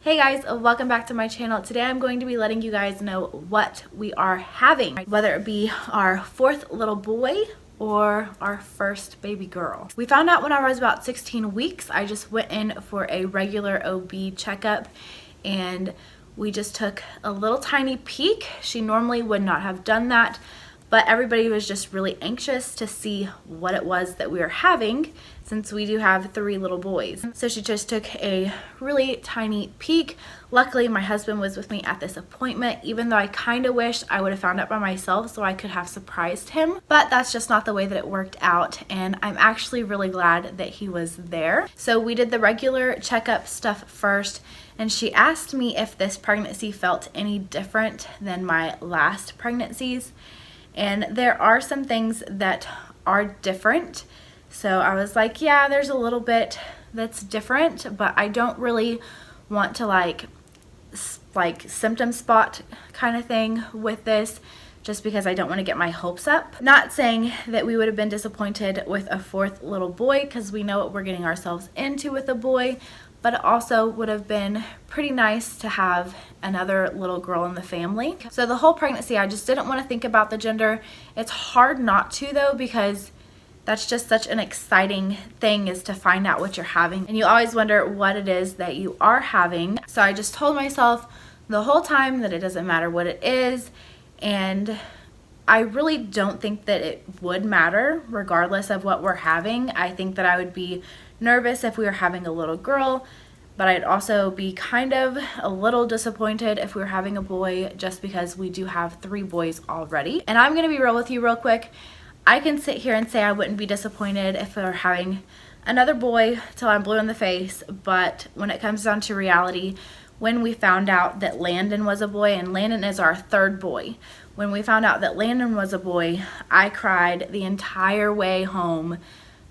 Hey guys, welcome back to my channel. Today I'm going to be letting you guys know what we are having, whether it be our fourth little boy or our first baby girl. We found out when I was about 16 weeks. I just went in for a regular OB checkup and we just took a little tiny peek. She normally would not have done that, but everybody was just really anxious to see what it was that we were having since we do have 3 little boys. So she just took a really tiny peek. Luckily, my husband was with me at this appointment, even though I kind of wish I would have found out by myself so I could have surprised him. But that's just not the way that it worked out, and I'm actually really glad that he was there. So we did the regular checkup stuff first, and she asked me if this pregnancy felt any different than my last pregnancies. And there are some things that are different. So I was like, yeah, there's a little bit that's different, but I don't really want to like symptom spot kind of thing with this, just because I don't want to get my hopes up. Not saying that we would have been disappointed with a 4th little boy, because we know what we're getting ourselves into with a boy, but it also would have been pretty nice to have another little girl in the family. So the whole pregnancy, I just didn't want to think about the gender. It's hard not to though, because that's just such an exciting thing, is to find out what you're having. And you always wonder what it is that you are having. So I just told myself the whole time that it doesn't matter what it is. And I really don't think that it would matter regardless of what we're having. I think that I would be nervous if we were having a little girl, but I'd also be kind of a little disappointed if we were having a boy, just because we do have 3 boys already. And I'm gonna be real with you real quick. I can sit here and say I wouldn't be disappointed if we were having another boy till I'm blue in the face, but when it comes down to reality, when we found out that Landon was a boy, and Landon is our 3rd boy, when we found out that Landon was a boy, I cried the entire way home,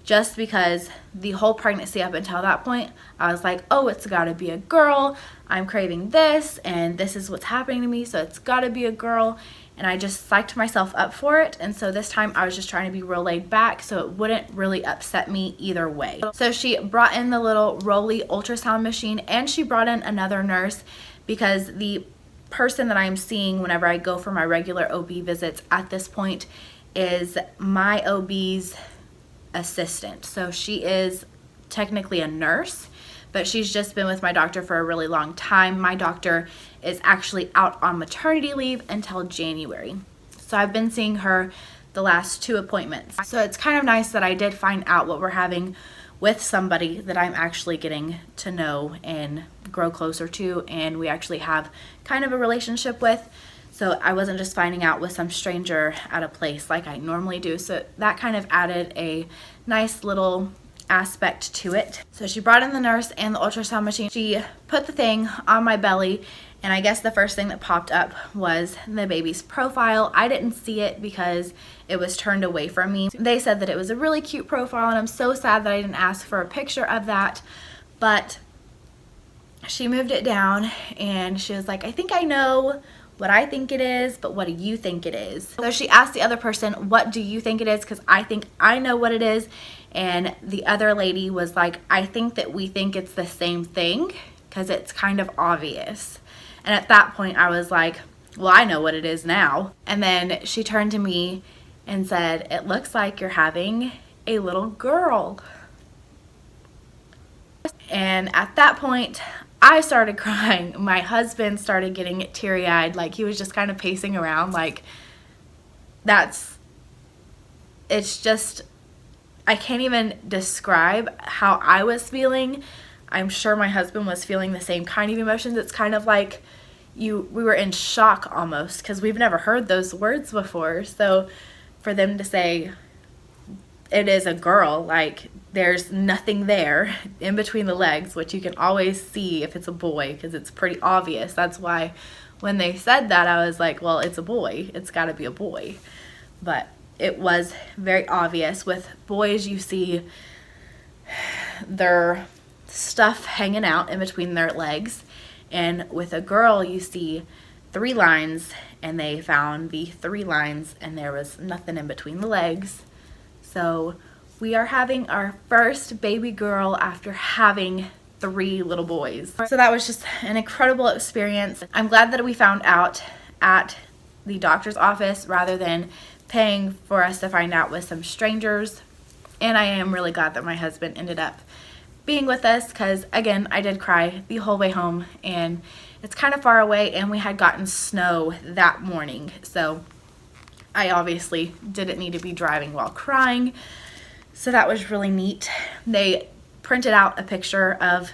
just because the whole pregnancy up until that point, I was like, oh, it's gotta be a girl. I'm craving this, and this is what's happening to me, so it's gotta be a girl. And I just psyched myself up for it. And so this time I was just trying to be real laid back so it wouldn't really upset me either way. So she brought in the little Rolly ultrasound machine, and she brought in another nurse, because the person that I'm seeing whenever I go for my regular OB visits at this point is my OB's assistant. So she is technically a nurse, but she's just been with my doctor for a really long time. My doctor is actually out on maternity leave until January. So I've been seeing her the last 2 appointments. So it's kind of nice that I did find out what we're having with somebody that I'm actually getting to know and grow closer to, and we actually have kind of a relationship with. So I wasn't just finding out with some stranger at a place like I normally do. So that kind of added a nice little aspect to it. So she brought in the nurse and the ultrasound machine. She put the thing on my belly, and I guess the first thing that popped up was the baby's profile. I didn't see it because it was turned away from me. They said that it was a really cute profile, and I'm so sad that I didn't ask for a picture of that, but she moved it down and she was like, I think I know what I think it is, but what do you think it is? So she asked the other person, what do you think it is? Because I think I know what it is. And the other lady was like, I think that we think it's the same thing, because it's kind of obvious. And at that point I was like, well, I know what it is now. And then she turned to me and said, it looks like you're having a little girl. And at that point I started crying. My husband started getting teary-eyed, like he was just kind of pacing around, like it's just, I can't even describe how I was feeling. I'm sure my husband was feeling the same kind of emotions. It's kind of like we were in shock almost, because we've never heard those words before. So for them to say it is a girl, like there's nothing there in between the legs, which you can always see if it's a boy, because it's pretty obvious. That's why when they said that, I was like, well, it's a boy, it's got to be a boy. But it was very obvious. With boys, you see their stuff hanging out in between their legs, and with a girl you see 3 lines, and they found the 3 lines and there was nothing in between the legs. So we are having our first baby girl after having 3 little boys. So that was just an incredible experience. I'm glad that we found out at the doctor's office rather than paying for us to find out with some strangers. And I am really glad that my husband ended up being with us because, again, I did cry the whole way home, and it's kind of far away, and we had gotten snow that morning. So I obviously didn't need to be driving while crying. So that was really neat. They printed out a picture of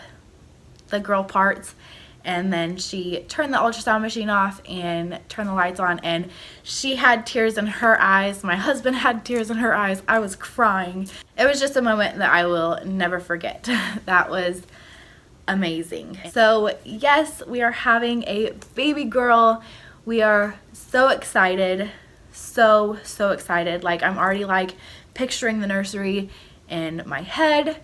the girl parts, and then she turned the ultrasound machine off and turned the lights on, and she had tears in her eyes. My husband had tears in her eyes. I was crying. It was just a moment that I will never forget. That was amazing. So yes, we are having a baby girl. We are so excited. So excited. Like, I'm already like picturing the nursery in my head,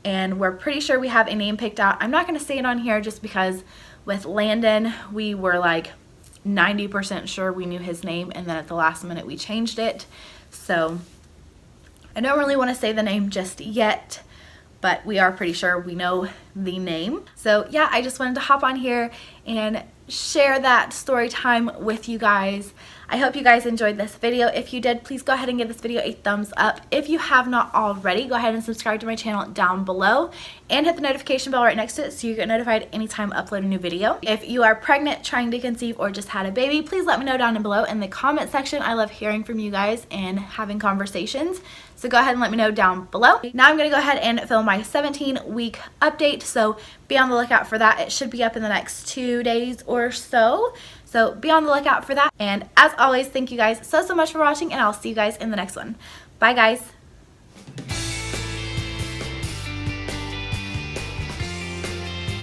and we're pretty sure we have a name picked out. I'm not going to say it on here just because with Landon, we were like 90% sure we knew his name, and then at the last minute we changed it. So I don't really want to say the name just yet, but we are pretty sure we know the name. So yeah, I just wanted to hop on here and share that story time with you guys. I hope you guys enjoyed this video. If you did, please go ahead and give this video a thumbs up. If you have not already, go ahead and subscribe to my channel down below and hit the notification bell right next to it so you get notified anytime I upload a new video. If you are pregnant, trying to conceive, or just had a baby, please let me know down below in the comment section. I love hearing from you guys and having conversations. So go ahead and let me know down below. Now I'm going to go ahead and film my 17-week update, so be on the lookout for that. It should be up in the next 2 days or so. So be on the lookout for that. And as always, thank you guys so much for watching, and I'll see you guys in the next one. Bye guys.